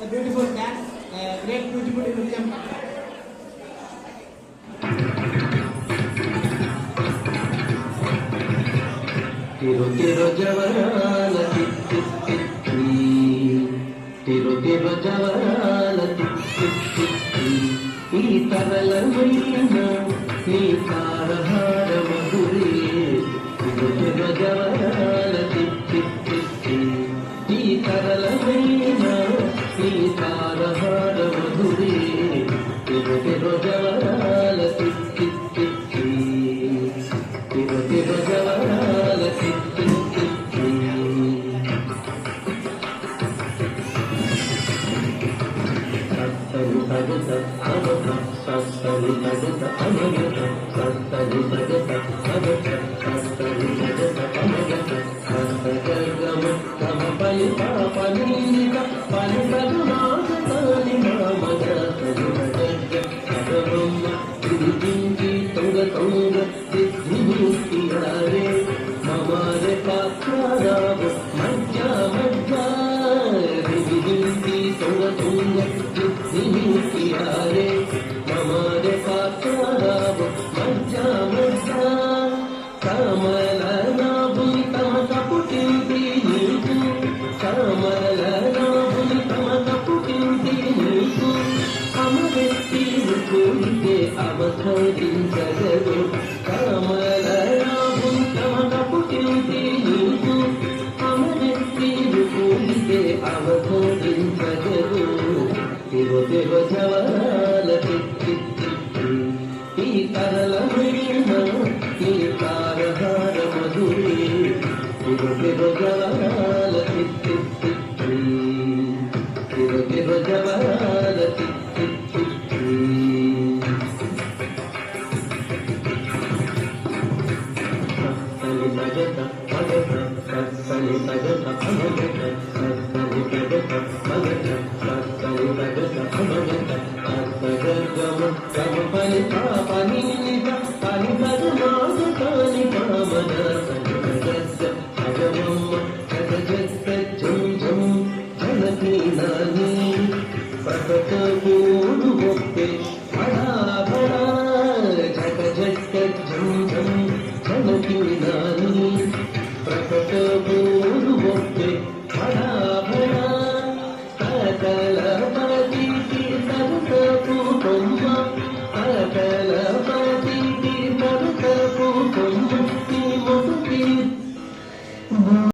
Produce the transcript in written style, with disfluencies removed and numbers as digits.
a beautiful dance, a great Kuchipudi Nrityam. Tiro tiro javarala tik tik tik tiro tiro javarala tik tik tik ee taralamina nee tarahara madhuri tiro tiro javarala tik tik tik ee taralamina nee tarahara madhuri tiro tiro javarala tik tik tik tiro tiro javarala tik tik tik sattari sagata sattari sagata amagata sattari sagata sagata sattari sagata amagata sattagama kama pali pali nika pali kadunasa tali mamaga sagata sagama dinki tonga tonga siddhimukiyare mamare patraravo majja majja dinki tonga tonga siddhimukiyare mamare patraravo majja majja kamalanaabuni tama kaputinti niku kamalanaabuni tama kaputinti niku amaretti rukuite avadharinchagadu kamalanaabuni tama kaputinti niku amaretti rukuite avadharinchagadu tiro tiro javarala tik tik tik ee taralamina nee tarahara madhuri tiro tiro javarala tik tik tik tiro tiro javarala tik tik tik sattari sagata amagata sattari sagata magata sattari sagata amagata sattagama kama pali pali nika pali kadunasa tali mamada sagata sagamamma sagata jum jum janaki nani sakata